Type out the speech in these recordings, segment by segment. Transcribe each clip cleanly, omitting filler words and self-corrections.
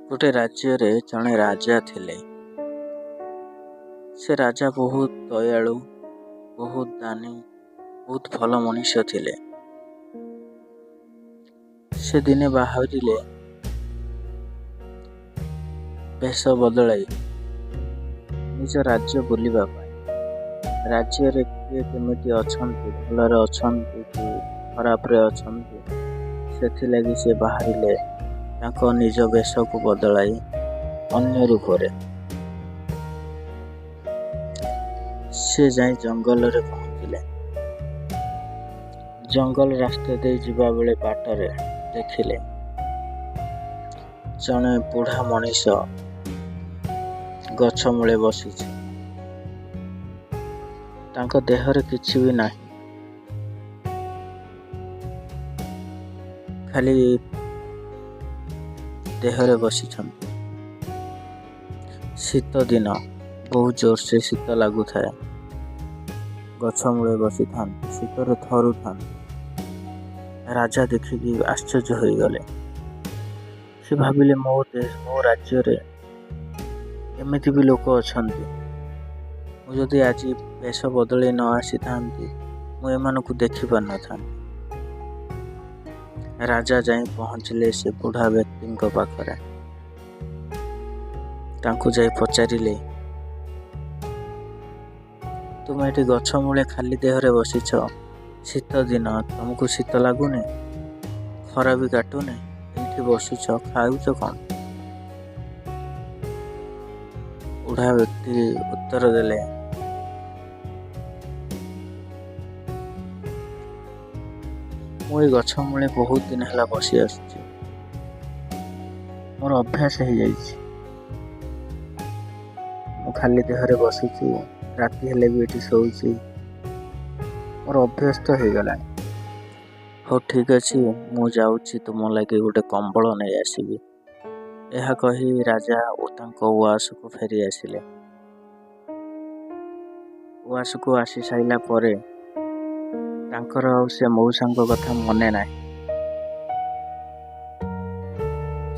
गोटे राज्य जड़े राजा थिले। से राजा बहुत दयालु, बहुत दानी, बहुत भल मनीष थिले। से दिने बाहरिले बेश बदलाई निज राज्य बुलिबा पाई। राज्य रे किए केमिति अछंती, भलरे अछंती कि खराब रे अछंती, सेथिलागि से बाहरिले तांको निज बेश को बदलाई अन्य रूपरे से जाई जंगल रे पहुंचिले। जंगल रास्ते दे जिबा बेले बाटरे देखिले जने बुढ़ा मनीष गछ मूले बसीछि। तांको देहरे किछि भी नाही, खाली देहरे बसीछन्ति। शीत दिन बहुत जोर से शीत लागू थाए। गछ मूले बसी थांती, शीतर थरू थांती। राजा देखिकी आश्चर्य हो गले। से भाविले मो राज्य रे एमिति भी लोक अछंती। मु जदि आज वेश बदले न आसी थांती मु एमानकु देखि पार न थांती। राजा जाई पहुंचले से बुढ़ा व्यक्ति पाखरे। तांकु जाई पचारिले, तुम एठी गछ मूले खाली देहरे बसीछ, शीत दिन तुमको शीत लगुनि, खरा भी काटुनि, एठी बसीछ खाउछ कौन? बुढ़ा व्यक्ति उत्तर देले, मु गछ मूले बहुत दिन है बसी आसुची, मोर अभ्यास हो जाइछि। मु खाली देहरे बसीछि, राति हेले भी एठी सोउछि, मोर अभ्यस्त हो गला। हो ठीक अछि, मु जाउछि तुम लागि गोटे कंबल नै आसीबी। यह कही राजा ओ तांको उआस को फेरी आसिले। उआस को आसी साइला परे तांकर से मौसांको कथा मने नाही।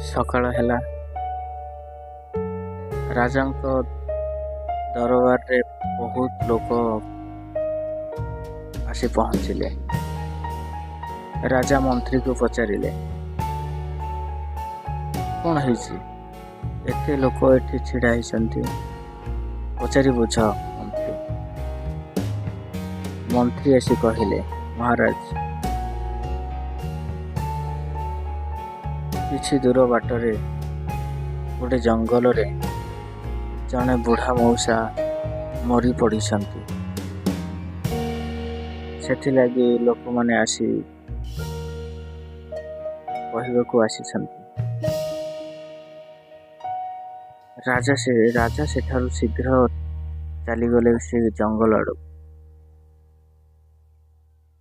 सकाळ हेला, राजांको दरबार रे बहुत लोक आसी पहुंचिले। राजा मंत्री को पचारिले, कौन है एते लोक एठी छिड़ा होइसंती, पचारि बुझ। मंत्री आसी कहिले, महाराज किछि दूर बाटरे गोटे जंगल रे जने बुढ़ा मौसा मरी पड़िसंती। सेथिलागि लोक माने आसी कहबाकू आसीसंती। राजा सेठारु शीघ्र चलीगले से जंगल आड़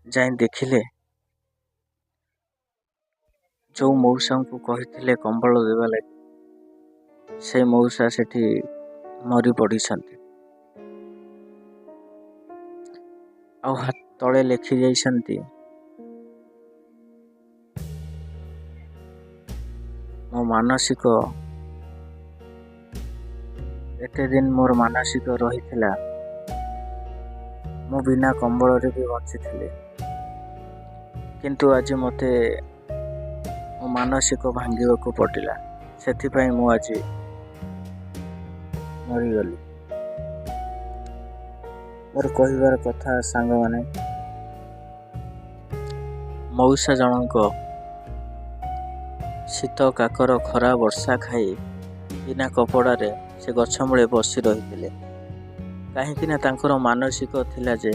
जाई देखिले जो मौसा को कही कंबल देवा लगी से मौसा सेठी मरी पड़िसंती। आ हाथ तले लिखि जाइसंती, मो मानसिक एते दिन मोर मानसिक रही थिला, मो बिना कंबल रे भी बची थिले, किंतु आज मते मो मानसिक भांगिबा को पड़िला। सेथि पई मु आज मरी गली। मोर कहिबार कथा सांग माने, मौसा जनक शीत काकर खरा वर्षा खाई बिना कपड़ा रे से गछ मूले बसी रही। कहीं तांकर मानसिक थिला जे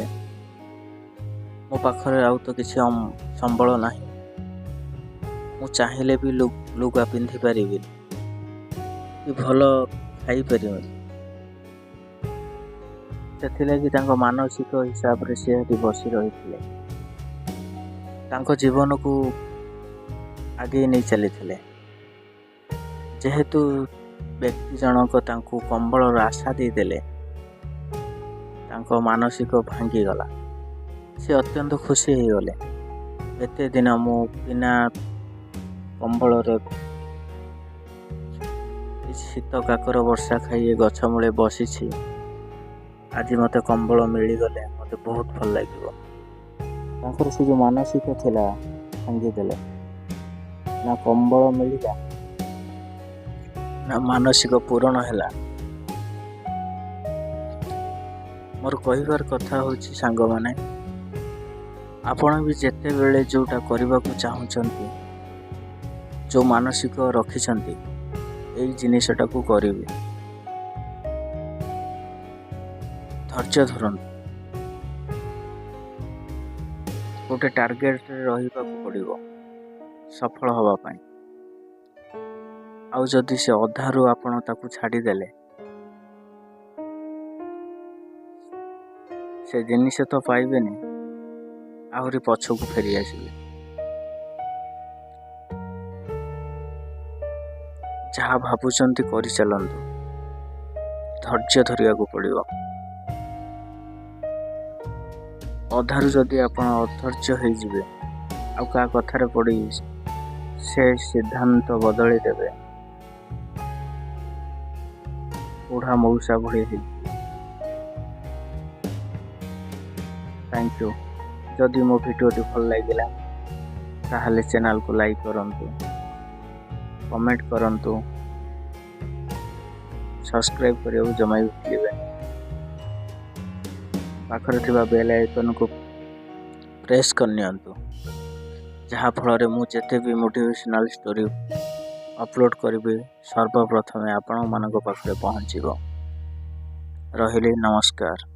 मो पाखरे आउ तो किसी संबल नाही, मु चाहिले भी लुगा पिंधि पारिबि कि भल खाई पारिबि। सेथिलागि तांको मानसिक हिसाब रे से हटी बसी रही। तांको जीवन को आगे नहीं चली थिले। जेहेतु व्यक्ति जनक तांको कंबल आशा दे देले, तांको मानसिक भांगी गला। से अत्यंत खुशी हो गले। एते दिन मु बिना कंबल रे କିଛି ଶୀତ କାକର ବର୍ଷା ଖାଇ ଏ ଗଛ ମୂଳେ ବସିଛି। ଆଜି ମୋତେ କମ୍ବଳ ମିଳିଗଲେ ମୋତେ ବହୁତ ଭଲ ଲାଗିବ। ତାଙ୍କର ସେ ଯେଉଁ ମାନସିକ ଥିଲା ଭାଙ୍ଗିଦେଲେ। ନା କମ୍ବଳ ମିଳିଲା ନା ମାନସିକ ପୂରଣ ହେଲା। ମୋର କହିବାର କଥା ହେଉଛି ସାଙ୍ଗମାନେ, ଆପଣ ବି ଯେତେବେଳେ ଯେଉଁଟା କରିବାକୁ ଚାହୁଁଛନ୍ତି, ଯେଉଁ ମାନସିକ ରଖିଛନ୍ତି, ଏଇ ଜିନିଷଟାକୁ କରିବେ। ଧୈର୍ଯ୍ୟ ଧରନ୍ତୁ। ଗୋଟେ ଟାର୍ଗେଟରେ ରହିବାକୁ ପଡ଼ିବ ସଫଳ ହେବା ପାଇଁ। ଆଉ ଯଦି ସେ ଅଧାରୁ ଆପଣ ତାକୁ ଛାଡ଼ିଦେଲେ, ସେ ଜିନିଷ ତ ପାଇବେନି, ଆହୁରି ପଛକୁ ଫେରି ଆସିବେ। ଯାହା ଭାବୁଛନ୍ତି କରିଚାଲନ୍ତୁ। ଧୈର୍ଯ୍ୟ ଧରିବାକୁ ପଡ଼ିବ। ଅଧାରୁ ଯଦି ଆପଣ ଅଧୈର୍ଯ୍ୟ ହେଇଯିବେ, ଆଉ କାହା କଥାରେ ପଡ଼ି ସେ ସିଦ୍ଧାନ୍ତ ବଦଳି ଦେବେ, ବୁଢ଼ା ମଉସା ଭଳି ହେଇଯିବେ। Thank you. ଯଦି ମୋ ଭିଡ଼ିଓଟି ଭଲ ଲାଗିଲା ତାହେଲେ ଚ୍ୟାନେଲକୁ ଲାଇକ୍ କରନ୍ତୁ, କମେଣ୍ଟ କରନ୍ତୁ, ସବସ୍କ୍ରାଇବ୍ କରିବାକୁ ଜମା ବି ଭୁଲିବେନି। ପାଖରେ ଥିବା ବେଲ୍ ଆଇକନକୁ ପ୍ରେସ୍ କରିନିଅନ୍ତୁ, ଯାହାଫଳରେ ମୁଁ ଯେତେ ବି ମୋଟିଭେସନାଲ୍ ଷ୍ଟୋରି ଅପଲୋଡ଼ କରିବି ସର୍ବପ୍ରଥମେ ଆପଣମାନଙ୍କ ପାଖରେ ପହଞ୍ଚିବ। ରହିଲି, ନମସ୍କାର।